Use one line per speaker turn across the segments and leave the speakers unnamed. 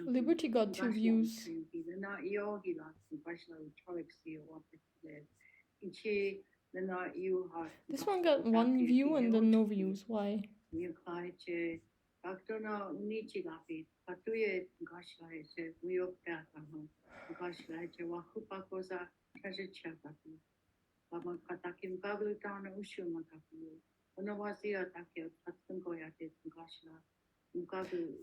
Liberty got 2 views. This one got 1 view and then no views. Why?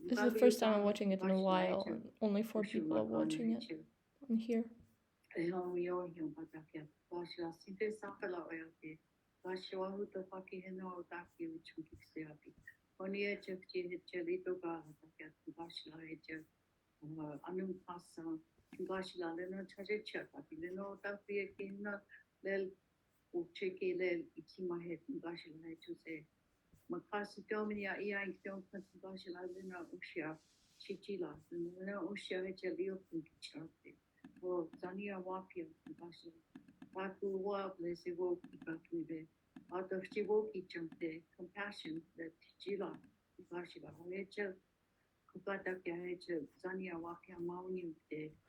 This is the first time I'm watching it in a while. And only 4 people are watching it on here.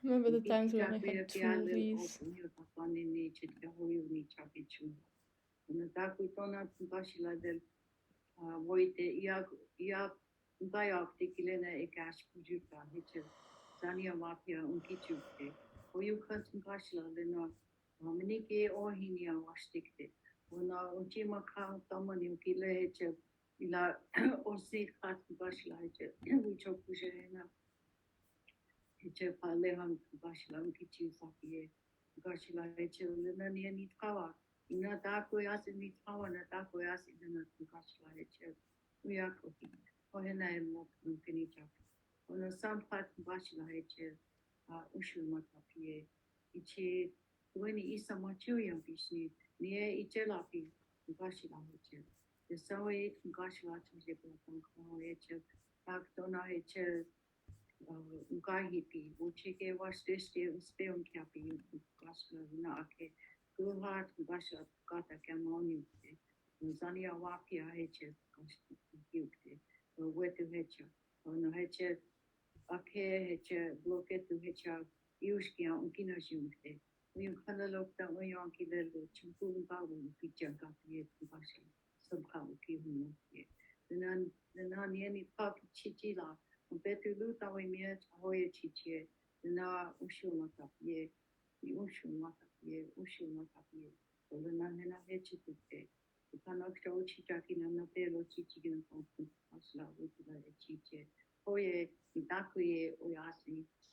Remember the times we only had 2 of these?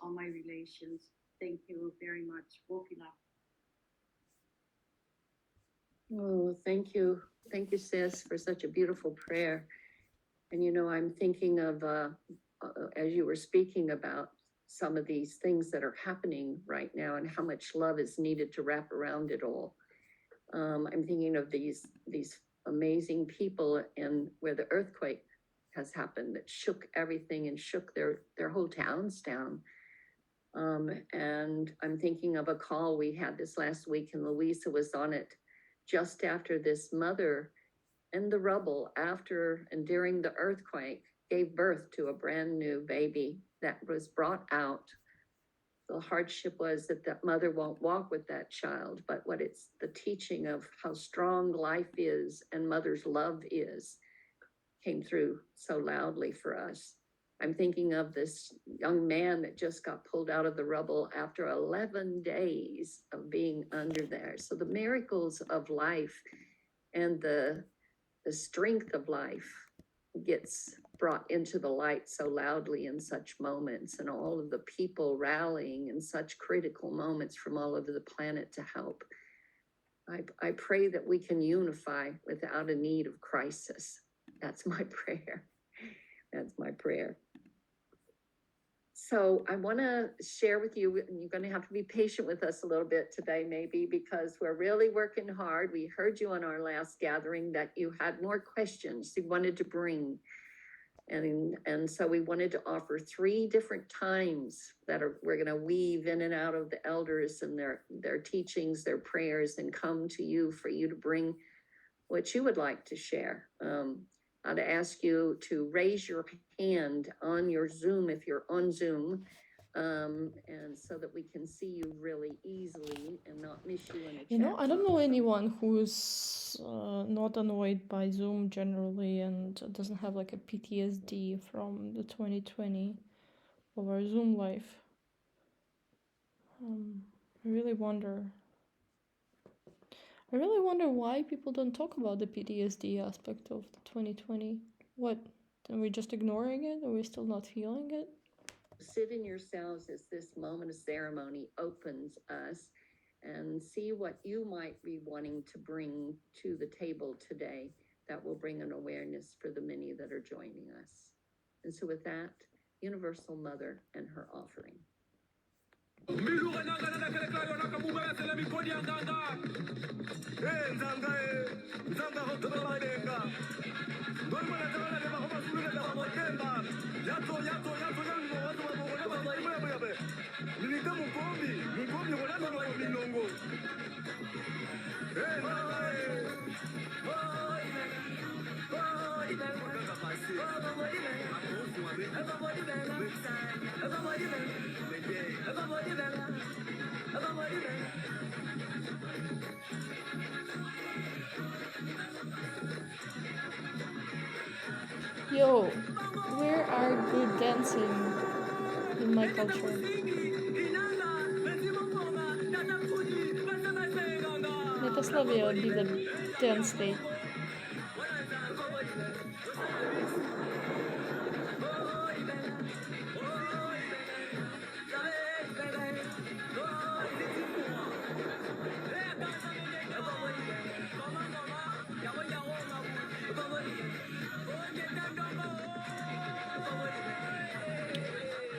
All my relations. Thank you very much. Oh, thank you. Thank you, sis, for such a beautiful prayer. And, you know, I'm thinking of, as you were speaking about some of these things that are happening right now and how much love is needed to wrap around it all. I'm thinking of these amazing people and where the earthquake has happened that shook everything and shook their whole towns down. And I'm thinking of a call we had this last week, and Louisa was on it just after this mother in the rubble after and during the earthquake gave birth to a brand new baby that was brought out. The hardship was that that mother won't walk with that child, but what it's the teaching of how strong life is and mother's love is came through so loudly for us. I'm thinking of this young man that just got pulled out of the rubble after 11 days of being under there. So the miracles of life and the strength of life gets brought into the light so loudly in such moments, and all of the people rallying in such critical moments from all over the planet to help. I pray that we can unify without a need of crisis. That's my prayer. That's my prayer. So I want to share with you, and you're going to have to be patient with us a little bit today, maybe, because we're really working hard. We heard you on our last gathering that you had more questions you wanted to bring. And so we wanted to offer 3 different times that we're going to weave in and out of the elders and their teachings, their prayers, and come to you for you to bring what you would like to share. I'd ask you to raise your hand on your Zoom if you're on Zoom, and so that we can see you really easily and not miss you in the chat.
You know, I don't know anyone who's not annoyed by Zoom generally and doesn't have like a PTSD from the 2020 of our Zoom life. I really wonder why people don't talk about the PTSD aspect of the 2020. What? Are we just ignoring it? Are we still not feeling it?
Sit in yourselves as this moment of ceremony opens us, and see what you might be wanting to bring to the table today that will bring an awareness for the many that are joining us. And so with that, Universal Mother and her offering.
Yo, where are good dancing in my culture? Let Yugoslavia be the dance state.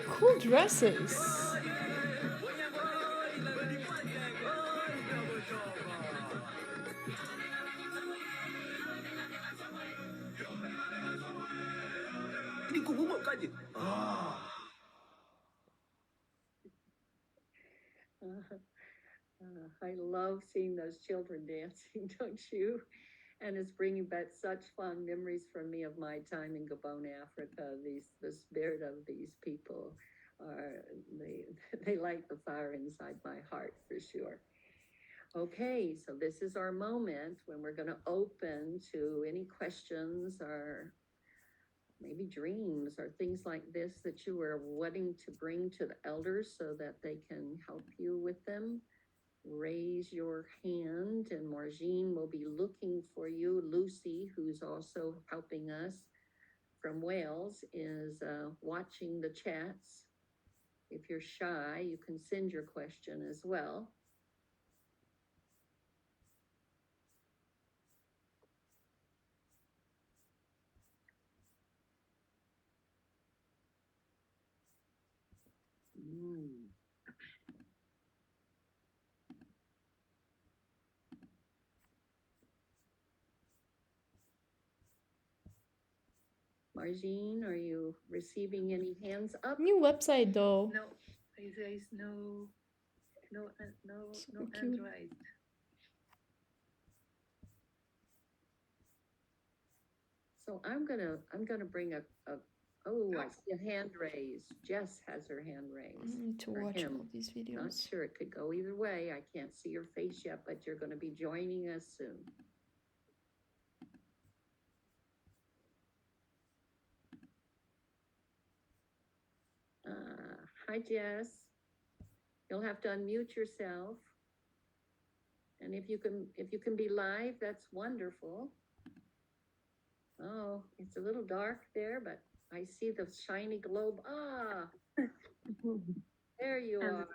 Cool dresses.
I love seeing those children dancing, don't you? And it's bringing back such fond memories for me of my time in Gabon, Africa. The spirit of these people they light the fire inside my heart for sure. Okay, so this is our moment when we're going to open to any questions or maybe dreams or things like this that you are wanting to bring to the elders so that they can help you with them. Raise your hand and Margine will be looking for you. Lucy, who's also helping us from Wales, is watching the chats. If you're shy, you can send your question as well. Margine, are you receiving any hands up?
New website though.
No, there is no
So
hand
cute.
raised.
So I'm gonna bring a I see a hand raised. Jess has her hand
I
raised.
need to
For
watch
him.
all these
Not
videos.
sure, it could go either way. I can't see your face yet, but you're gonna be joining us soon. Hi, Jess. You'll have to unmute yourself. And if you can be live, that's wonderful. Oh, it's a little dark there, but I see the shiny globe. Ah, there you are.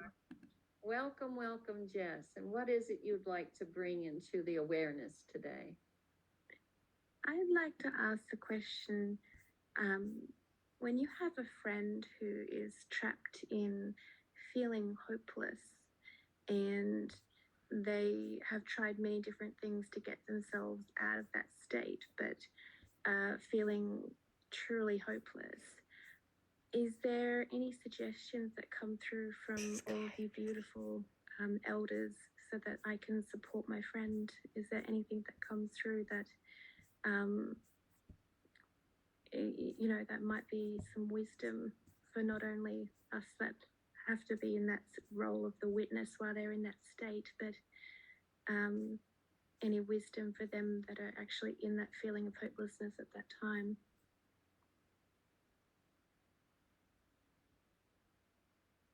Welcome, welcome, Jess. And what is it you'd like to bring into the awareness today?
I'd like to ask a question. When you have a friend who is trapped in feeling hopeless and they have tried many different things to get themselves out of that state, but feeling truly hopeless, is there any suggestions that come through from all of you beautiful elders so that I can support my friend? Is there anything that comes through that you know, that might be some wisdom for not only us that have to be in that role of the witness while they're in that state, but any wisdom for them that are actually in that feeling of hopelessness at that time.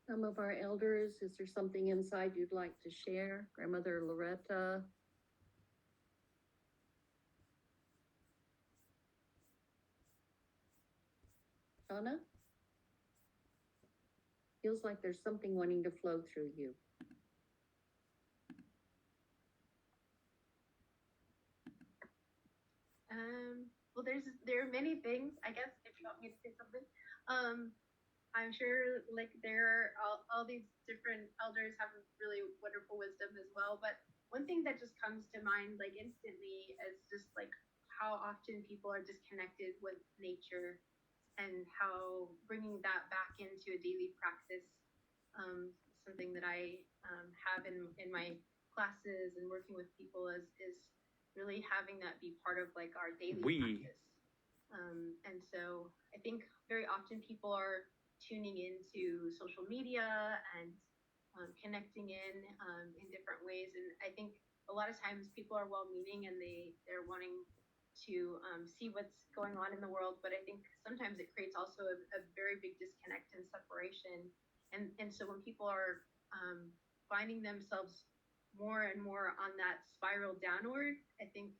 Some of our elders, is there something inside you'd like to share? Grandmother Loretta? Shauna? Feels like there's something wanting to flow through you.
Well, there are many things, I guess, if you want me to say something. I'm sure like there are all these different elders have really wonderful wisdom as well. But one thing that just comes to mind like instantly is just like how often people are disconnected with nature and how bringing that back into a daily practice, something that I have in my classes and working with people is really having that be part of like our daily practice. And so I think very often people are tuning into social media and connecting in different ways. And I think a lot of times people are well-meaning and they're wanting to see what's going on in the world, but I think sometimes it creates also a very big disconnect and separation. And so when people are finding themselves more and more on that spiral downward, I think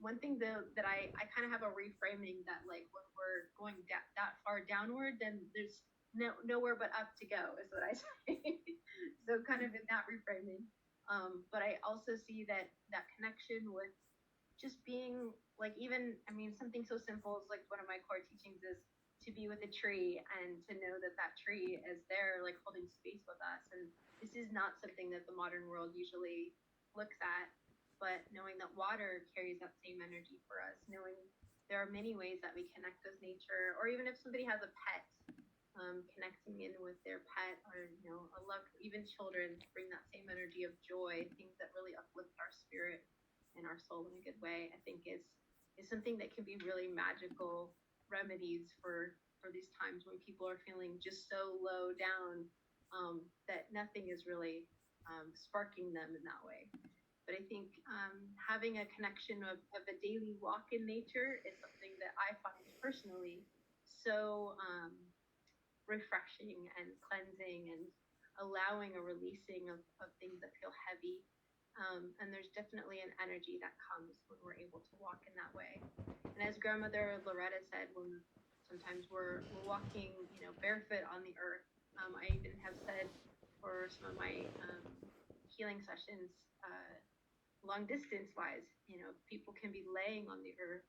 one thing that I kind of have a reframing that like when we're going that far downward, then there's nowhere but up to go is what I say. So kind of in that reframing. But I also see that connection with just being like, even, I mean, something so simple as like one of my core teachings is to be with a tree and to know that that tree is there, like holding space with us. And this is not something that the modern world usually looks at, but knowing that water carries that same energy for us, knowing there are many ways that we connect with nature, or even if somebody has a pet, connecting in with their pet, or you know, a love, even children bring that same energy of joy, things that really uplift our spirit and our soul in a good way. I think is something that can be really magical remedies for these times when people are feeling just so low down that nothing is really sparking them in that way. But I think having a connection of a daily walk in nature is something that I find personally so refreshing and cleansing and allowing a releasing of things that feel heavy. And there's definitely an energy that comes when we're able to walk in that way. And as Grandmother Loretta said, when sometimes we're walking, you know, barefoot on the earth. I even have said for some of my healing sessions, long distance wise, you know, people can be laying on the earth.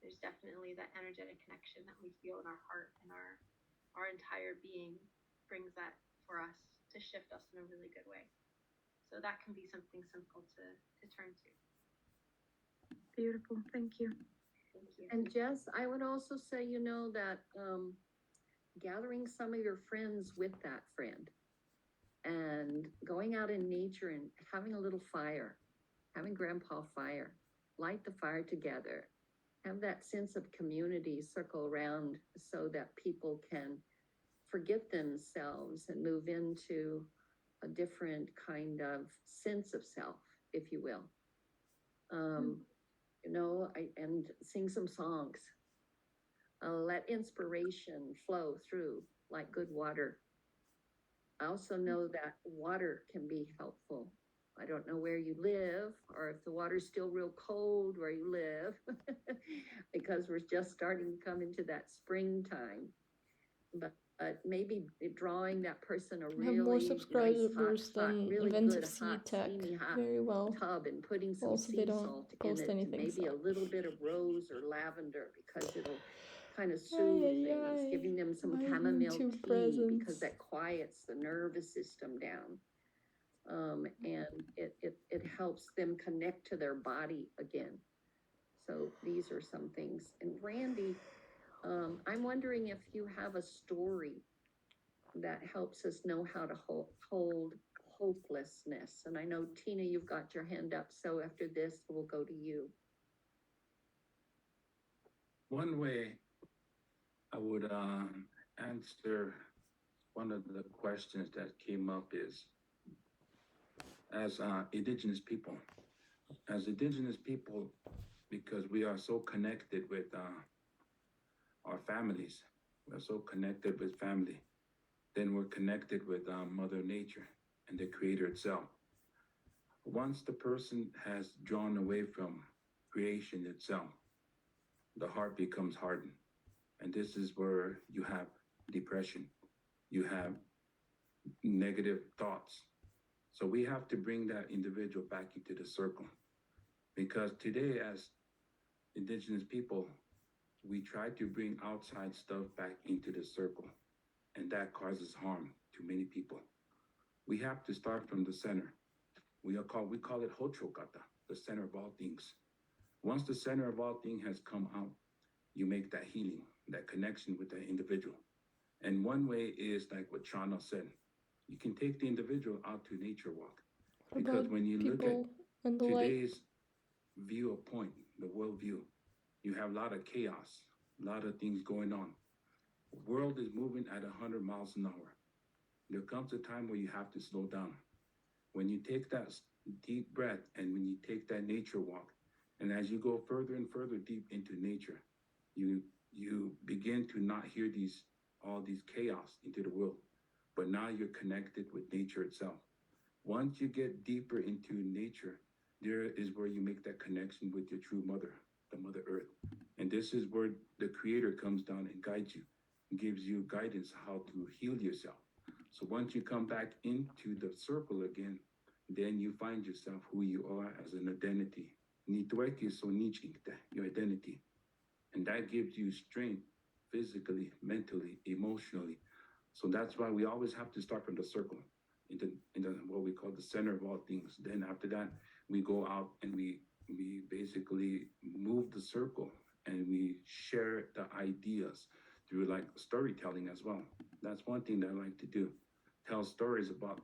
There's definitely that energetic connection that we feel in our heart, and our entire being brings that for us to shift us in a really good way. So that can be something simple to turn to.
Beautiful. Thank you.
Thank you.
And Jess, I would also say, you know, that gathering some of your friends with that friend and going out in nature and having a little fire, having Grandpa fire, light the fire together, have that sense of community circle around so that people can forget themselves and move into a different kind of sense of self, if you will. You know, and sing some songs. Let inspiration flow through like good water. I also know that water can be helpful. I don't know where you live or if the water's still real cold where you live, because we're just starting to come into that springtime. But maybe drawing that person a
I
really
have more
nice,
subscribers than
really
Inventive
good,
Sea
hot,
Tech.
steamy, hot
Very well.
tub and putting some
Also, they
sea
don't
salt in
post
it,
anything,
maybe
so.
a little bit of rose or lavender, because it'll kind of
Ay,
soothe
ay,
things,
ay.
giving them some
My
chamomile
YouTube
tea
presence.
because that quiets the nervous system down. And it helps them connect to their body again. So these are some things. And Randy, I'm wondering if you have a story that helps us know how to hold hopelessness. And I know, Tina, you've got your hand up, so after this, we'll go to you.
One way would answer one of the questions that came up is as indigenous people, because we are so connected with our families, we're so connected with family, then we're connected with Mother Nature and the Creator itself. Once the person has drawn away from creation itself, the heart becomes hardened. And this is where you have depression, you have negative thoughts. So we have to bring that individual back into the circle. Because today, as indigenous people, we try to bring outside stuff back into the circle, and that causes harm to many people. We have to start from the center. We call it Hochokata, the center of all things. Once the center of all things has come out, you make that healing, that connection with that individual. And one way is like what Shana said. You can take the individual out to nature walk.
What
Because
about
when you look at
people and the like?
today's view of point, the world view, you have a lot of chaos, a lot of things going on. The world is moving at 100 miles an hour. There comes a time where you have to slow down. When you take that deep breath and when you take that nature walk, and as you go further and further deep into nature, you begin to not hear all these chaos into the world, but now you're connected with nature itself. Once you get deeper into nature, there is where you make that connection with your true mother, the Mother Earth. And this is where the Creator comes down and guides you, and gives you guidance how to heal yourself. So once you come back into the circle again, then you find yourself who you are as an identity. Your identity. And that gives you strength physically, mentally, emotionally. So that's why we always have to start from the circle, in the what we call the center of all things. Then after that, we go out and we basically move the circle and we share the ideas through like storytelling as well. That's one thing that I like to do. Tell stories about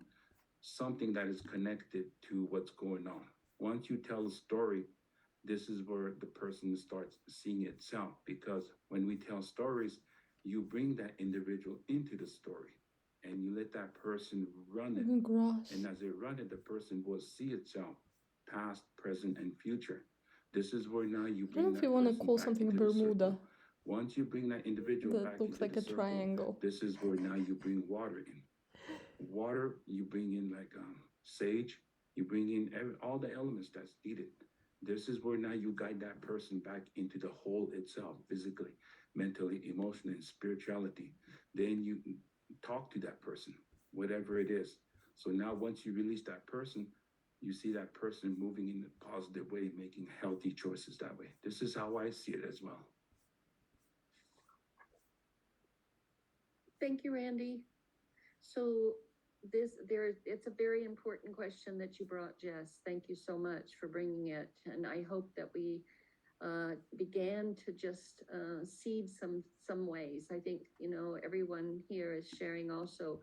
something that is connected to what's going on. Once you tell a story, this is where the person starts seeing itself, because when we tell stories, you bring that individual into the story and you let that person run it.
Grass.
And as they run it, the person will see itself, past, present, and future. This is where now you
I
bring
don't know if
that
you want to
person
call
back
something
into the
Bermuda.
circle. Once you bring that individual back
That looks
into
like
the
a
circle,
triangle.
this is where now you bring water in. Water, you bring in like sage, you bring in all the elements that's needed. This is where now you guide that person back into the whole itself, physically, mentally, emotionally, and spirituality. Then you talk to that person, whatever it is. So now once you release that person, you see that person moving in a positive way, making healthy choices that way. This is how I see it as well.
Thank you, Randy. So it's a very important question that you brought, Jess. Thank you so much for bringing it. And I hope that we began to just seed some ways. I think, everyone here is sharing also,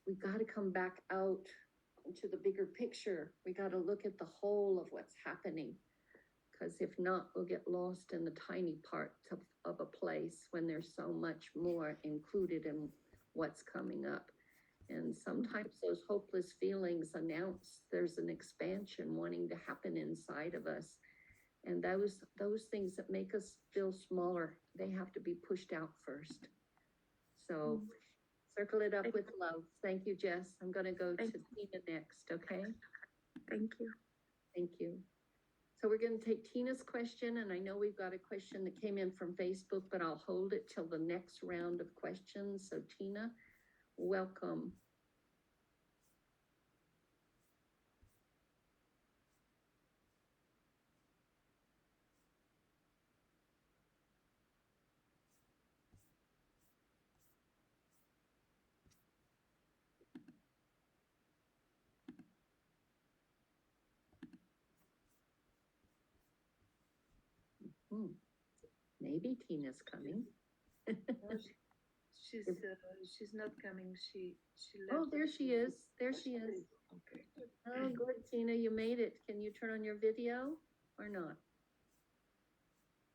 we've got to come back out to the bigger picture. We got to look at the whole of what's happening, because if not, we'll get lost in the tiny parts of a place when there's so much more included in what's coming up. And sometimes those hopeless feelings announce there's an expansion wanting to happen inside of us. And those things that make us feel smaller, they have to be pushed out first. So circle it up with love. Thank you, Jess. I'm going to go to Tina next, okay?
Thank you.
Thank you. So we're going to take Tina's question, and I know we've got a question that came in from Facebook, but I'll hold it till the next round of questions. So Tina, welcome. Maybe Tina's coming.
She's not coming. She left.
Oh, there she is. There she is.
Okay.
Oh, good, Tina, you made it. Can you turn on your video or not?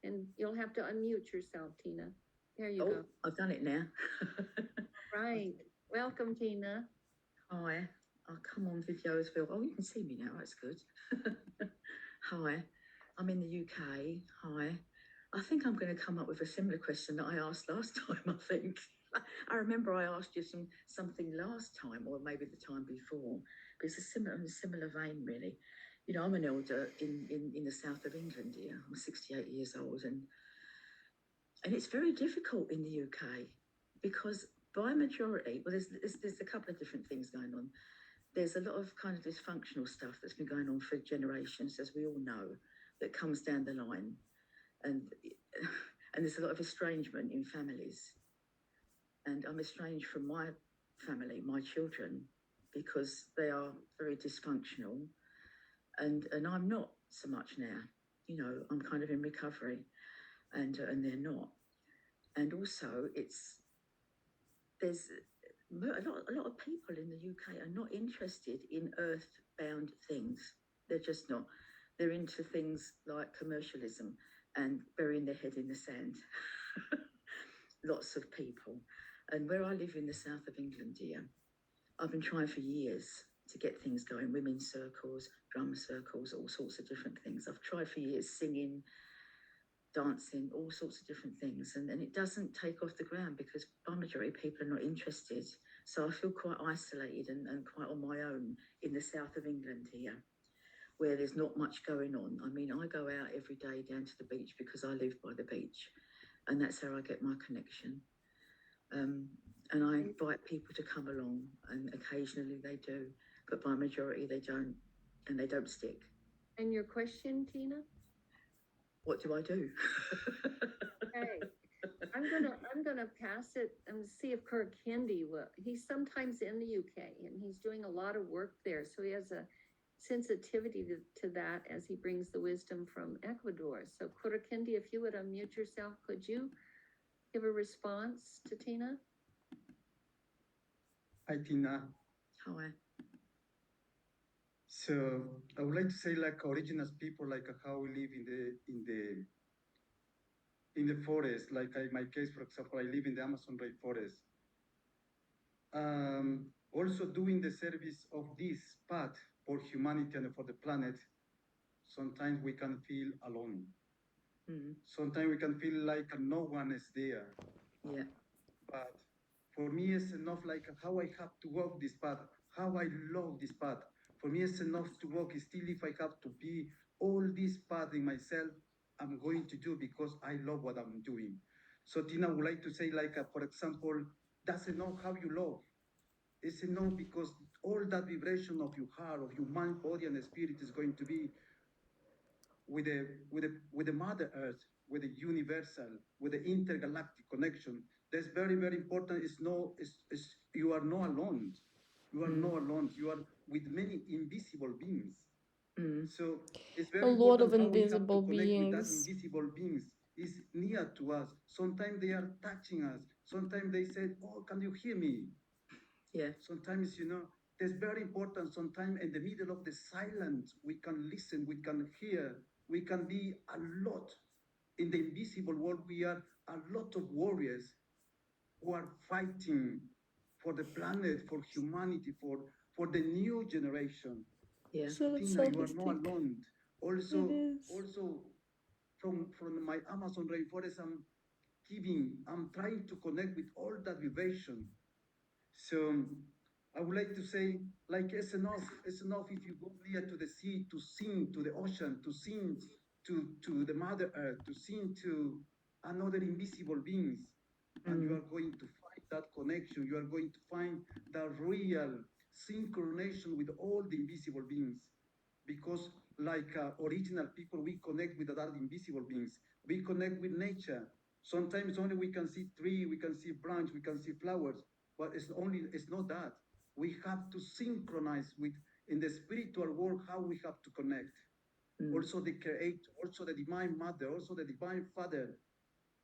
And you'll have to unmute yourself, Tina. There you
Oh,
go.
I've done it now.
Right. Welcome, Tina.
Hi. I'll come on video as well. Oh, you can see me now. That's good. Hi. I'm in the UK. Hi. I think I'm going to come up with a similar question that I asked last time, I think. I remember I asked you something last time, or maybe the time before, but it's in a similar vein, really. You know, I'm an elder in the south of England here. I'm 68 years old, and it's very difficult in the UK because by majority, well, there's a couple of different things going on. There's a lot of kind of dysfunctional stuff that's been going on for generations, as we all know, that comes down the line, and there's a lot of estrangement in families. And I'm estranged from my family, my children, because they are very dysfunctional, and I'm not so much now. You know, I'm kind of in recovery, and they're not. And also, there's a lot of people in the UK are not interested in earthbound things. They're just not. They're into things like commercialism and burying their head in the sand. Lots of people. And where I live in the south of England here, I've been trying for years to get things going, women's circles, drum circles, all sorts of different things. I've tried for years, singing, dancing, all sorts of different things. And it doesn't take off the ground because by majority people are not interested. So I feel quite isolated and quite on my own in the south of England here, where there's not much going on. I mean, I go out every day down to the beach because I live by the beach, and that's how I get my connection. And I invite people to come along, and occasionally they do, but by majority they don't, and they don't stick.
And your question, Tina?
What do I do?
Okay. I'm gonna pass it and see if Kirk Hindi will. He's sometimes in the UK and he's doing a lot of work there, so he has a sensitivity to that as he brings the wisdom from Ecuador. So Kirk Hindi, if you would unmute yourself, could you give a response to Tina?
Hi, Tina.
Hi.
So I would like to say, like indigenous people, like how we live in the forest. Like in my case, for example, I live in the Amazon rainforest. Also doing the service of this path for humanity and for the planet. Sometimes we can feel alone.
Mm.
Sometimes we can feel like no one is there.
Yeah.
But for me, it's enough like how I have to walk this path, how I love this path. For me, it's enough to walk. Still, if I have to be all this path in myself, I'm going to do because I love what I'm doing. So Tina would like to say, like, for example, that's enough how you love. It's enough because all that vibration of your heart, of your mind, body, and spirit is going to be with the Mother Earth, with the universal, with the intergalactic connection. That's very, very important. You are not alone. You are not alone. You are with many invisible beings.
Mm.
So it's
A
very
lot of
important how we have to
invisible
connect with that
beings.
invisible beings. Is near to us. Sometimes they are touching us. Sometimes they say, "Oh, can you hear me?"
Yeah.
Sometimes, it's very important. Sometimes in the middle of the silence, we can listen, we can hear, we can be a lot. In the invisible world, we are a lot of warriors who are fighting for the planet, for humanity, for the new generation.
Yeah.
So
Tina, you are not
sadistic.
alone.
It is.
Also from my Amazon rainforest, I'm trying to connect with all that vibration. So I would like to say, like, it's enough if you go near to the sea, to sing to the ocean, to sing to the Mother Earth, to sing to another invisible beings. And you are going to find that connection. You are going to find the real synchronization with all the invisible beings. Because like original people, we connect with other invisible beings. We connect with nature. Sometimes only we can see tree, we can see branch, we can see flowers, but it's not that. We have to synchronize with, in the spiritual world, how we have to connect. Also the Creator, also the Divine Mother, also the Divine Father.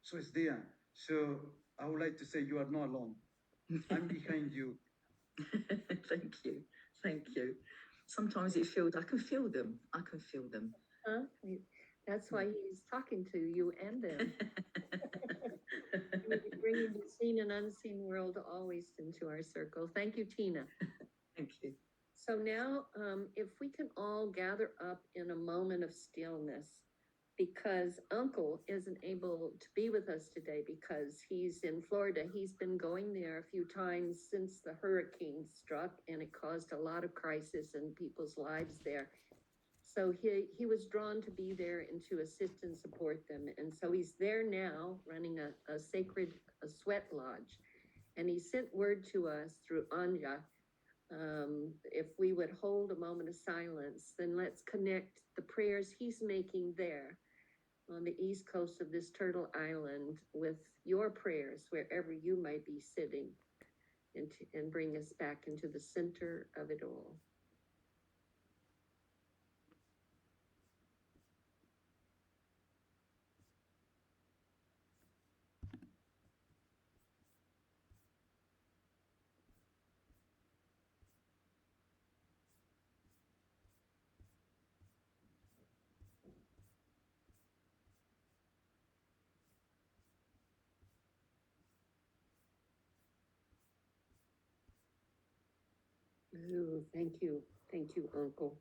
So it's there. So I would like to say you are not alone. I'm behind you.
Thank you. Thank you. Sometimes it feels, I can feel them.
Huh? That's why he's talking to you and them. Bringing the seen and unseen world always into our circle. Thank you, Tina.
Thank you.
So now, if we can all gather up in a moment of stillness, because Uncle isn't able to be with us today because he's in Florida. He's been going there a few times since the hurricane struck, and it caused a lot of crisis in people's lives there. So he was drawn to be there and to assist and support them. And so he's there now running a sacred sweat lodge. And he sent word to us through Anya, if we would hold a moment of silence, then let's connect the prayers he's making there on the east coast of this turtle island with your prayers wherever you might be sitting, and bring us back into the center of it all. Ooh, thank you, Uncle.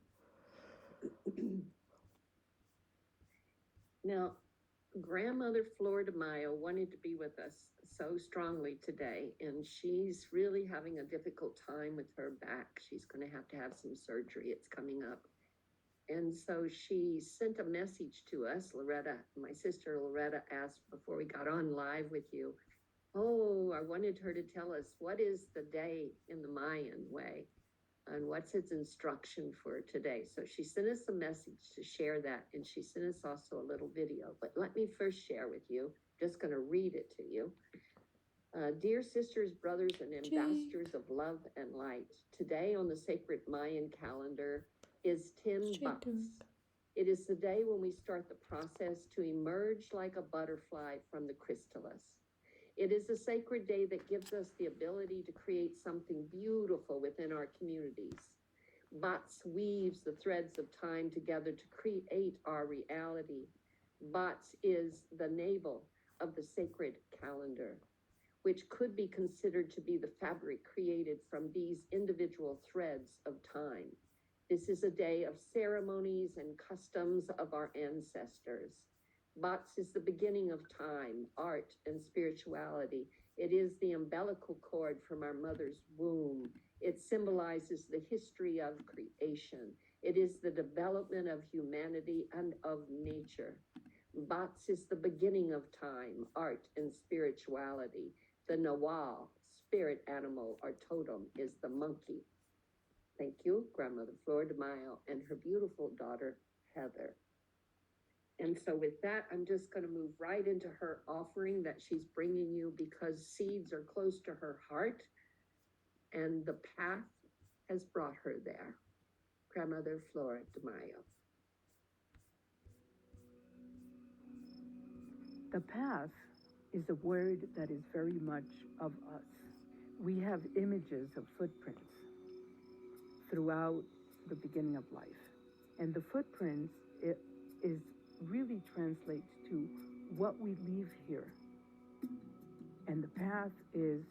Now, grandmother Flor de Mayo wanted to be with us so strongly today, and she's really having a difficult time with her back. She's going to have some surgery. It's coming up. And so she sent a message to us. Loretta, my sister Loretta, asked before we got on live with you, oh, I wanted her to tell us what is the day in the Mayan way and what's its instruction for today. So she sent us a message to share that, and she sent us also a little video. But let me first share with you, just going to read it to you. Dear sisters, brothers, and ambassadors of love and light, today on the sacred Mayan calendar is Timbats. It is the day when we start the process to emerge like a butterfly from the chrysalis. It is a sacred day that gives us the ability to create something beautiful within our communities. Bats weaves the threads of time together to create our reality. Bats is the navel of the sacred calendar, which could be considered to be the fabric created from these individual threads of time. This is a day of ceremonies and customs of our ancestors. Bats is the beginning of time, art, and spirituality. It is the umbilical cord from our mother's womb. It symbolizes the history of creation. It is the development of humanity and of nature. Bats is the beginning of time, art, and spirituality. The Nawal, spirit animal or totem, is the monkey. Thank you, Grandmother Flor de Mayo and her beautiful daughter, Heather. And so with that, I'm just going to move right into her offering that she's bringing you because seeds are close to her heart and the path has brought her there. Grandmother Flor de Mayo.
The path is a word that is very much of us. We have images of footprints throughout the beginning of life. And the footprints really translates to what we leave here. And the path is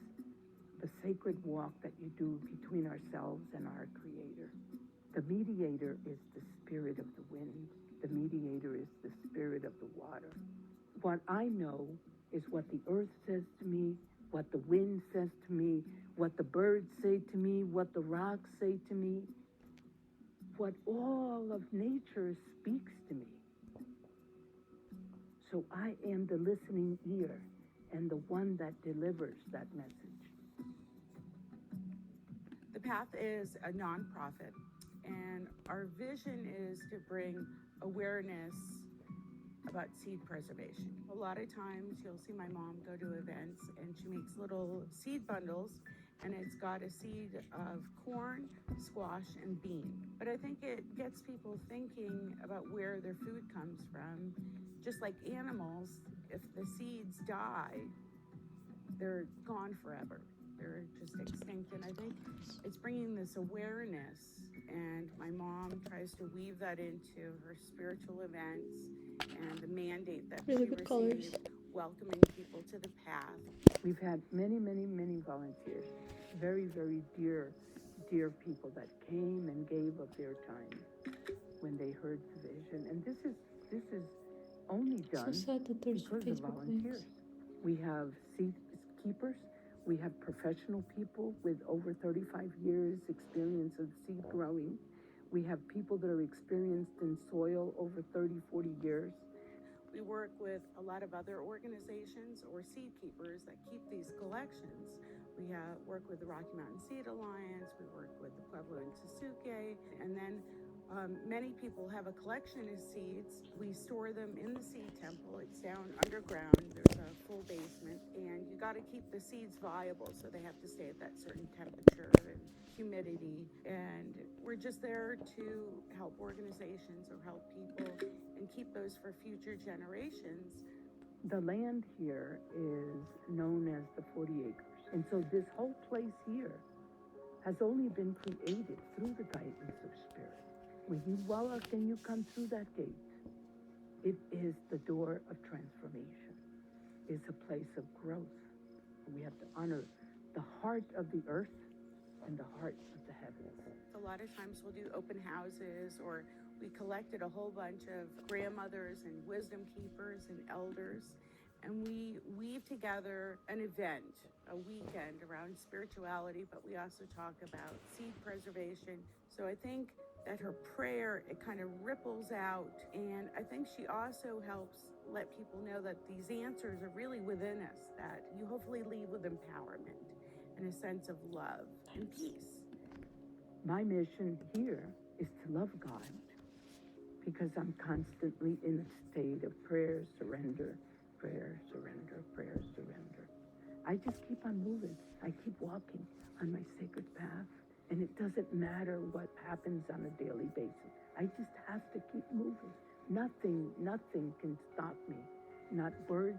the sacred walk that you do between ourselves and our Creator. The mediator is the spirit of the wind. The mediator is the spirit of the water. What I know is what the earth says to me, what the wind says to me, what the birds say to me, what the rocks say to me, what all of nature speaks to me. So I am the listening ear and the one that delivers that message.
The Path is a nonprofit, and our vision is to bring awareness about seed preservation. A lot of times you'll see my mom go to events and she makes little seed bundles, and it's got a seed of corn, squash, and bean. But I think it gets people thinking about where their food comes from. Just like animals, if the seeds die, they're gone forever. They're just extinct. And I think it's bringing this awareness, and my mom tries to weave that into her spiritual events and the mandate that
Really
she
good colors.
received, welcoming people to the path.
We've had many, many, many volunteers, very, very dear, dear people that came and gave of their time when they heard the vision. And this is only
So
done
sad that there's
because of
Facebook
volunteers.
links.
We have seed keepers. We have professional people with over 35 years experience of seed growing. We have people that are experienced in soil over 30, 40 years.
We work with a lot of other organizations or seed keepers that keep these collections. We work with the Rocky Mountain Seed Alliance, we work with the Pueblo Intsuke, and then many people have a collection of seeds. We store them in the seed temple. It's down underground. There's a full basement, and you got to keep the seeds viable, so they have to stay at that certain temperature and humidity. And we're just there to help organizations or help people and keep those for future generations.
The land here is known as the 40 acres. And so this whole place here has only been created through the guidance of Spirit. When you walk and you come through that gate, it is the door of transformation. It's a place of growth. We have to honor the heart of the earth and the heart of the heavens.
A lot of times we'll do open houses, or we collected a whole bunch of grandmothers and wisdom keepers and elders, and we weave together an event, a weekend around spirituality, but we also talk about seed preservation. So I think that her prayer, it kind of ripples out, and I think she also helps let people know that these answers are really within us, that you hopefully leave with empowerment and a sense of love and peace.
My mission here is to love God, because I'm constantly in a state of prayer, surrender, prayer, surrender, prayer, surrender. I just keep on moving. I keep walking on my sacred path, and it doesn't matter what happens on a daily basis. I just have to keep moving. Nothing can stop me. Not words,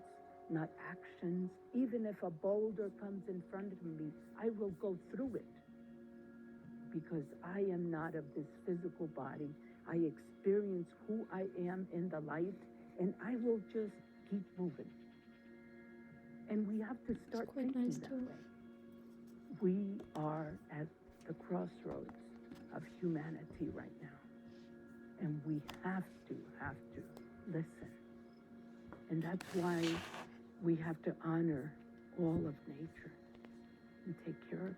not actions. Even if a boulder comes in front of me, I will go through it, because I am not of this physical body. I experience who I am in the light, and I will just keep moving. And we have to start
quite
thinking
nice
that
too.
way. We are at the crossroads of humanity right now. And we have to listen. And that's why we have to honor all of nature and take care of it.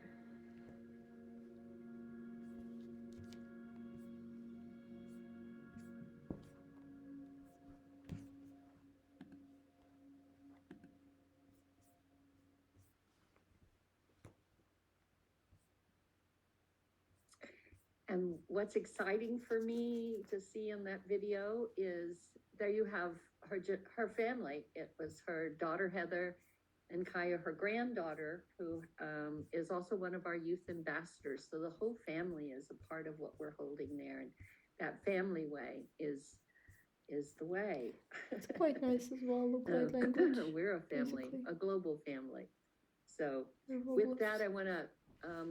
And what's exciting for me to see in that video is there you have her family. It was her daughter Heather and Kaya, her granddaughter, who is also one of our youth ambassadors. So the whole family is a part of what we're holding there, and that family way is the way.
It's quite nice as well. Look like language.
We're a family,
basically.
a global family. So
They're
with
Roblox.
that, I want to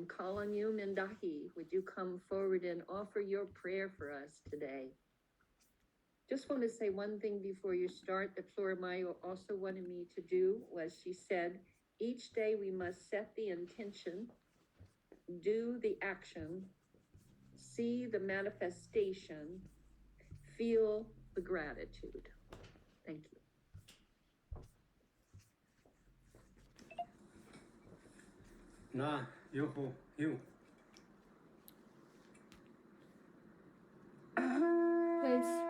call on you, Mindahi. Would you come forward and offer your prayer for us today? Just want to say one thing before you start that Flora Mayo also wanted me to do was she said, each day we must set the intention, do the action, see the manifestation, feel the gratitude. Thank you.
Na, yoho, you.
Nice.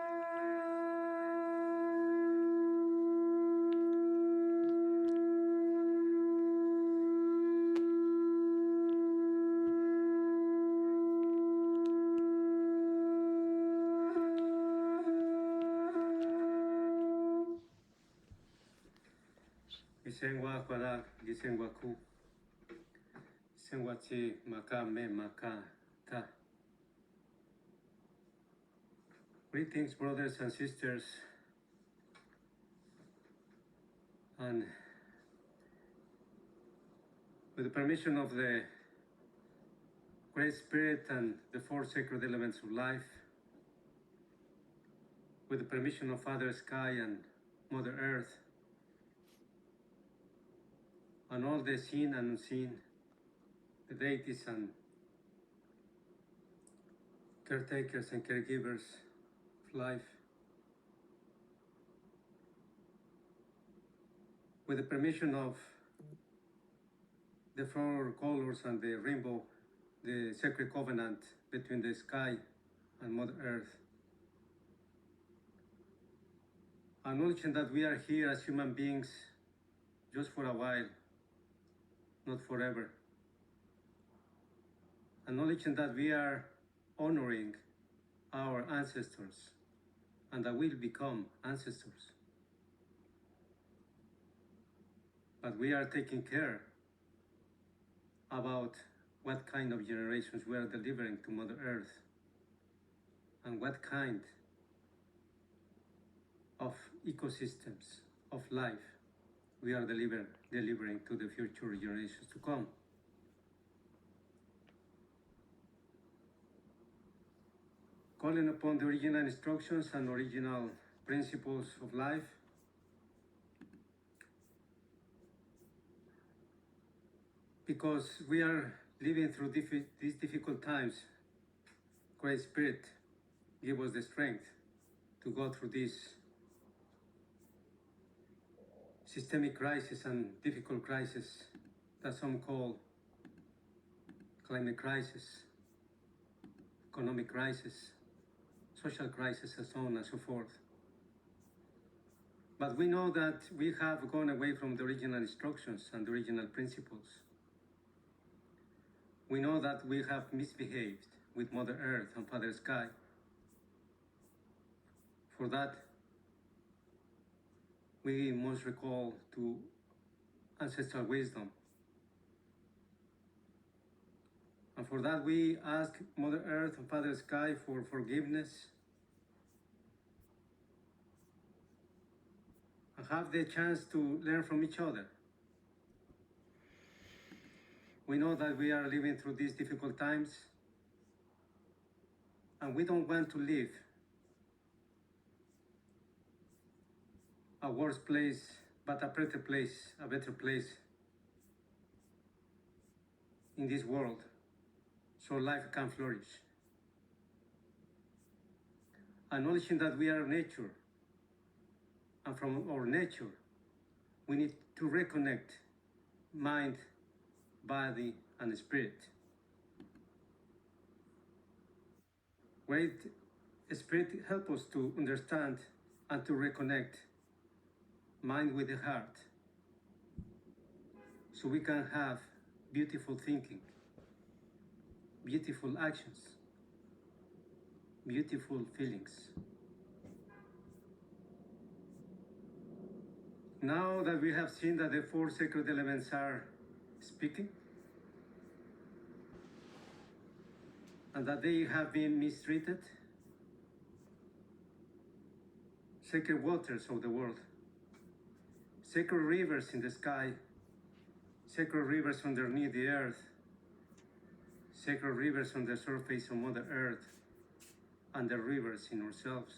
Isengwa kwada, gisengwa ku. Isengwa chi maka me maka ta. Greetings, brothers and sisters. And with the permission of the Great Spirit and the four sacred elements of life, with the permission of Father Sky and Mother Earth, and all the seen and unseen, the deities and caretakers and caregivers of life, with the permission of the four colors and the rainbow, the sacred covenant between the sky and Mother Earth. Acknowledging that we are here as human beings just for a while, not forever. Acknowledging that we are honoring our ancestors and that we'll become ancestors. But we are taking care about what kind of generations we are delivering to Mother Earth and what kind of ecosystems of life we are delivering to the future generations to come. Calling upon the original instructions and original principles of life, because we are living through these difficult times. Great Spirit, give us the strength to go through this systemic crisis and difficult crisis that some call climate crisis, economic crisis, social crisis, and so on and so forth. But we know that we have gone away from the original instructions and the original principles. We know that we have misbehaved with Mother Earth and Father Sky. For that, we must recall to ancestral wisdom. And for that, we ask Mother Earth and Father Sky for forgiveness and have the chance to learn from each other. We know that we are living through these difficult times, and we don't want to live a worse place, but a better place in this world, so life can flourish. Acknowledging that we are nature, and from our nature, we need to reconnect mind, body, and spirit. Great Spirit, help us to understand and to reconnect mind with the heart, so we can have beautiful thinking, beautiful actions, beautiful feelings. Now that we have seen that the four sacred elements are speaking, and that they have been mistreated, sacred waters of the world, sacred rivers in the sky, sacred rivers underneath the earth, sacred rivers on the surface of Mother Earth, and the rivers in ourselves.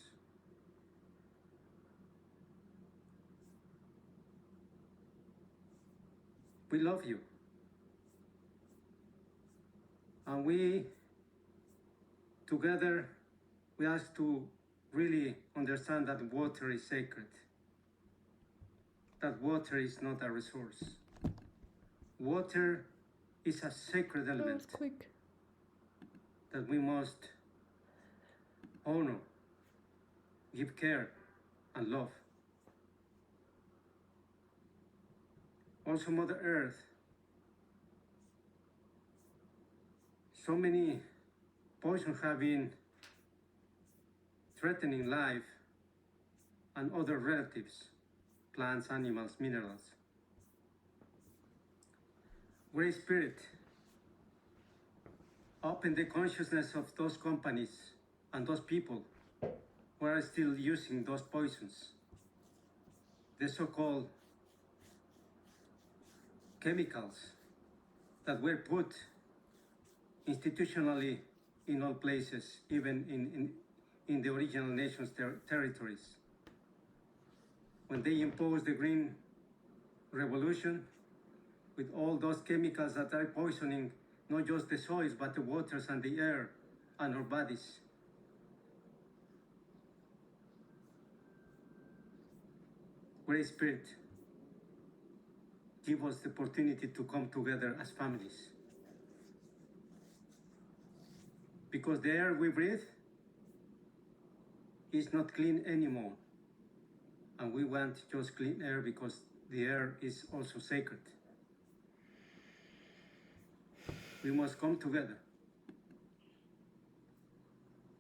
We love you. And we, together, we ask to really understand that water is sacred. That water is not a resource. Water is a sacred
That
element
was quick.
that we must honor, give care, and love. Also, Mother Earth, so many poisons have been threatening life and other relatives, plants, animals, minerals. Great Spirit, open the consciousness of those companies and those people who are still using those poisons, the so-called chemicals that were put institutionally in all places, even in the original nation's territories. When they imposed the Green Revolution with all those chemicals that are poisoning not just the soils, but the waters and the air and our bodies. Great Spirit, give us the opportunity to come together as families. Because the air we breathe is not clean anymore. And we want just clean air because the air is also sacred. We must come together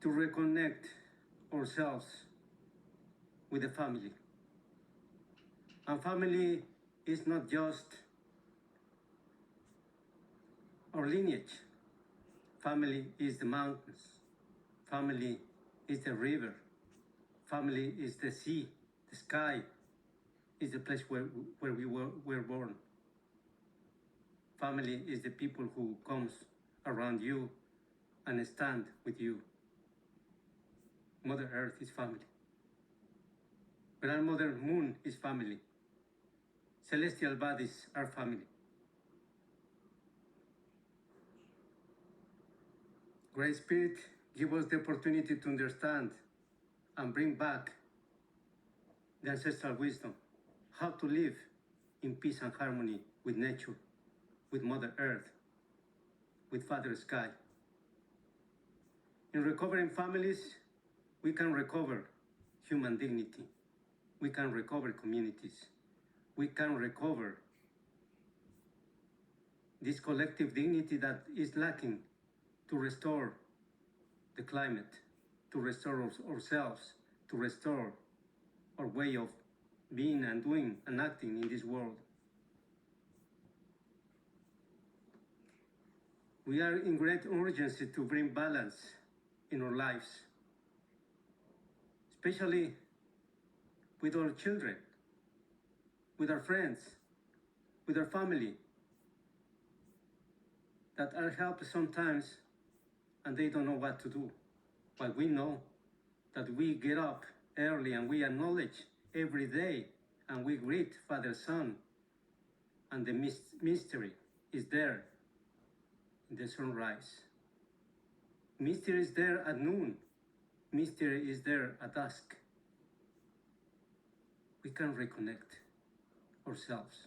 to reconnect ourselves with the family. And family is not just our lineage. Family is the mountains. Family is the river. Family is the sea. The sky is the place where we were born. Family is the people who comes around you and stand with you. Mother Earth is family. Grandmother Moon is family. Celestial bodies are family. Great Spirit, give us the opportunity to understand and bring back the ancestral wisdom, how to live in peace and harmony with nature, with Mother Earth, with Father Sky. In recovering families, we can recover human dignity. We can recover communities. We can recover this collective dignity that is lacking to restore the climate, to restore ourselves, to restore our way of being and doing and acting in this world. We are in great urgency to bring balance in our lives, especially with our children, with our friends, with our family, that are helpless sometimes and they don't know what to do. But we know that we get up early and we acknowledge every day and we greet Father, Son, and the mystery is there in the sunrise. Mystery is there at noon. Mystery is there at dusk. We can reconnect ourselves.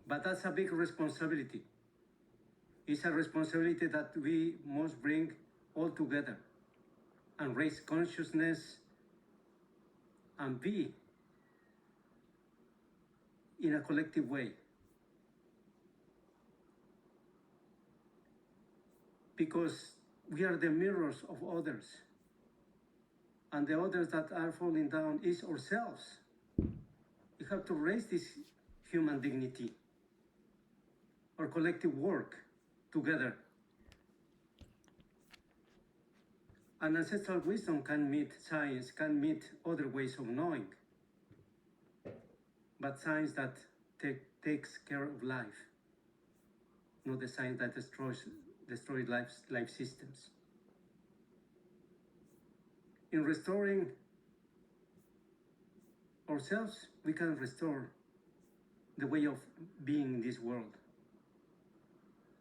But that's a big responsibility. It's a responsibility that we must bring all together and raise consciousness and be in a collective way. Because we are the mirrors of others. And the others that are falling down is ourselves. We have to raise this human dignity, our collective work together. And ancestral wisdom can meet science, can meet other ways of knowing. But science that takes care of life, not the science that destroys life systems. In restoring ourselves, we can restore the way of being in this world.